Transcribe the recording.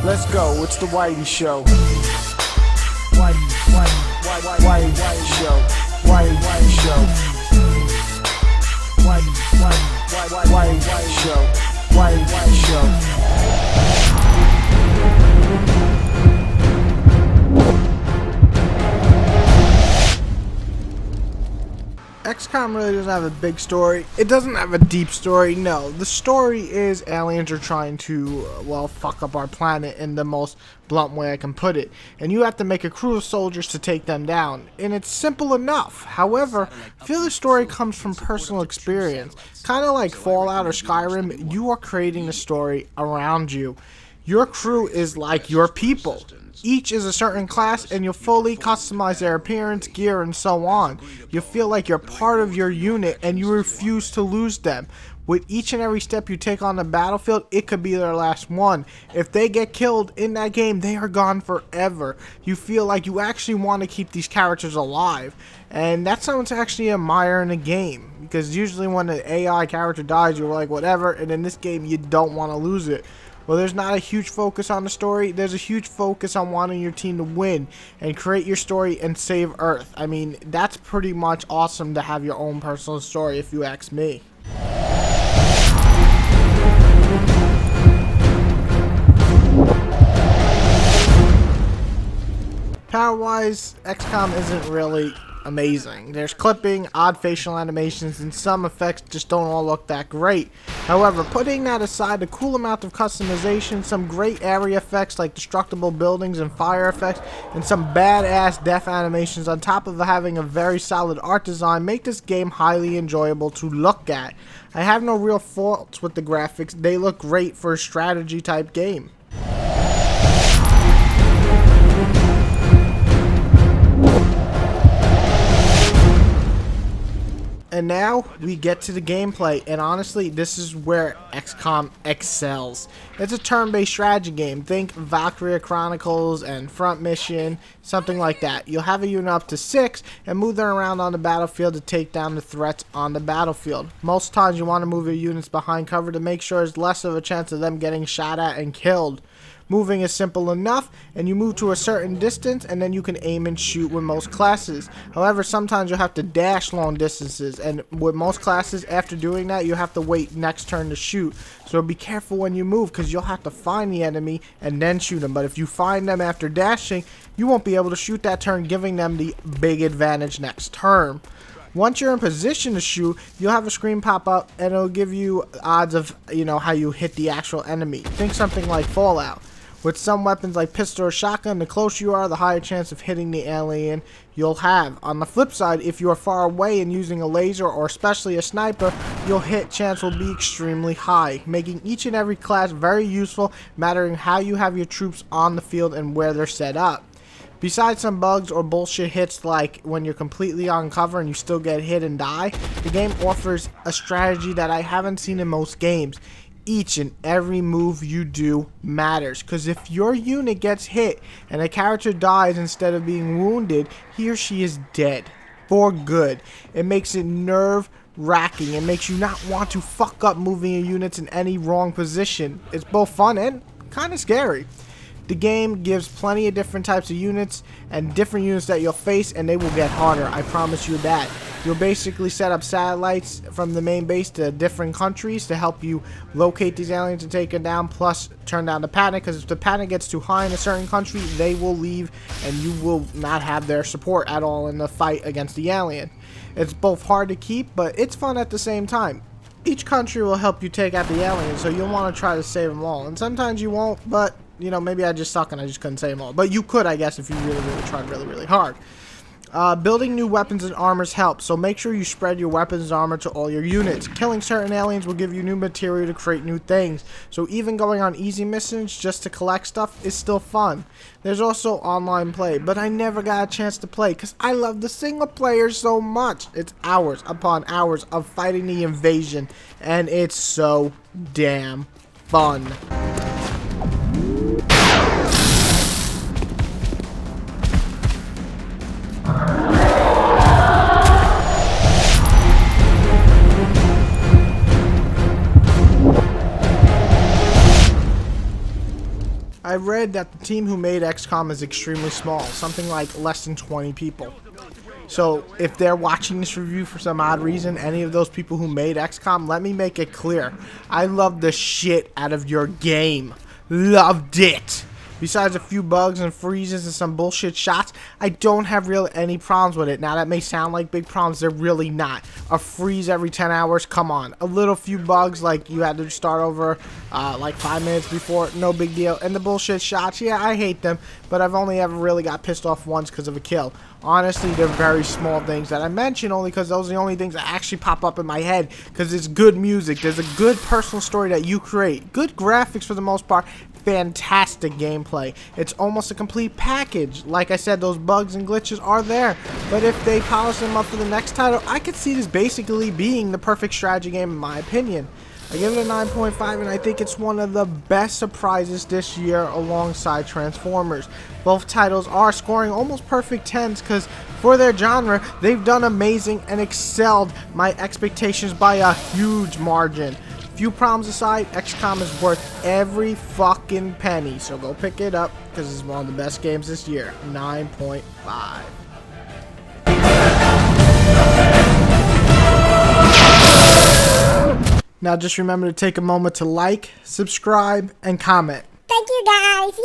Let's go, it's the Whitey Show. Whitey Show. Whitey Show. Whitey Show. Whitey Show. XCom really doesn't have a big story. It doesn't have a deep story, no. The story is aliens are trying to, well, fuck up our planet in the most blunt way I can put it. And you have to make a crew of soldiers to take them down. And it's simple enough. However, I feel the story comes from personal experience. Kind of like Fallout or Skyrim, you are creating the story around you. Your crew is like your people. Each is a certain class and you'll fully customize their appearance, gear, and so on. You feel like you're part of your unit and you refuse to lose them. With each and every step you take on the battlefield, it could be their last one. If they get killed in that game, they are gone forever. You feel like you actually want to keep these characters alive. And that's something to actually admire in a game. Because usually when an AI character dies, you're like, whatever. And in this game, you don't want to lose it. Well, there's not a huge focus on the story. There's a huge focus on wanting your team to win and create your story and save Earth. I mean, that's pretty much awesome to have your own personal story, if you ask me. Power-wise, XCom isn't really amazing. There's clipping, odd facial animations, and some effects just don't all look that great. However, putting that aside, a cool amount of customization, some great area effects like destructible buildings and fire effects, and some badass death animations on top of having a very solid art design make this game highly enjoyable to look at. I have no real faults with the graphics. They look great for a strategy type game. And now we get to the gameplay, and honestly, this is where XCOM excels. It's a turn-based strategy game. Think Valkyria Chronicles and Front Mission, something like that. You'll have a unit up to 6 and move them around on the battlefield to take down the threats on the battlefield. Most times you want to move your units behind cover to make sure there's less of a chance of them getting shot at and killed. Moving is simple enough, and you move to a certain distance and then you can aim and shoot with most classes. However, sometimes you'll have to dash long distances, and with most classes, after doing that, you have to wait next turn to shoot. So be careful when you move, because you'll have to find the enemy and then shoot them. But if you find them after dashing, you won't be able to shoot that turn, giving them the big advantage next turn. Once you're in position to shoot, you'll have a screen pop up and it'll give you odds of, how you hit the actual enemy. Think something like Fallout. With some weapons like pistol or shotgun, the closer you are, the higher chance of hitting the alien you'll have. On the flip side, if you are far away and using a laser or especially a sniper, your hit chance will be extremely high, making each and every class very useful, mattering how you have your troops on the field and where they're set up. Besides some bugs or bullshit hits like when you're completely on cover and you still get hit and die, the game offers a strategy that I haven't seen in most games. Each and every move you do matters, because if your unit gets hit and a character dies instead of being wounded, he or she is dead for good. It makes it nerve-wracking. It makes you not want to fuck up moving your units in any wrong position. It's both fun and kind of scary. The game gives plenty of different types of units and different units that you'll face, and they will get harder, I promise you that. You'll basically set up satellites from the main base to different countries to help you locate these aliens and take them down, plus turn down the panic, because if the panic gets too high in a certain country, they will leave and you will not have their support at all in the fight against the alien. It's both hard to keep, but it's fun at the same time. Each country will help you take out the alien, so you'll want to try to save them all, and sometimes you won't, but maybe I just suck and I just couldn't save them all. But you could, I guess, if you really tried really hard. Building new weapons and armors helps, so make sure you spread your weapons and armor to all your units. Killing certain aliens will give you new material to create new things, so even going on easy missions just to collect stuff is still fun. There's also online play, but I never got a chance to play because I love the single player so much. It's hours upon hours of fighting the invasion, and it's so damn fun. I read that the team who made XCOM is extremely small, something like less than 20 people. So if they're watching this review for some odd reason, any of those people who made XCOM, let me make it clear. I love the shit out of your game. Loved it. Besides a few bugs and freezes and some bullshit shots, I don't have really any problems with it. Now that may sound like big problems, they're really not. A freeze every 10 hours, come on. A little few bugs like you had to start over like 5 minutes before, no big deal. And the bullshit shots, yeah, I hate them, but I've only ever really got pissed off once because of a kill. Honestly, they're very small things that I mention only because those are the only things that actually pop up in my head, because it's good music, there's a good personal story that you create, good graphics for the most part, fantastic gameplay. It's almost a complete package. Like I said, those bugs and glitches are there, but if they polish them up for the next title, I could see this basically being the perfect strategy game in my opinion. I give it a 9.5, and I think it's one of the best surprises this year alongside Transformers. Both titles are scoring almost perfect 10s because for their genre, they've done amazing and excelled my expectations by a huge margin. Few problems aside, XCOM is worth every fucking penny, so go pick it up because it's one of the best games this year. 9.5. Now just remember to take a moment to like, subscribe, and comment. Thank you guys.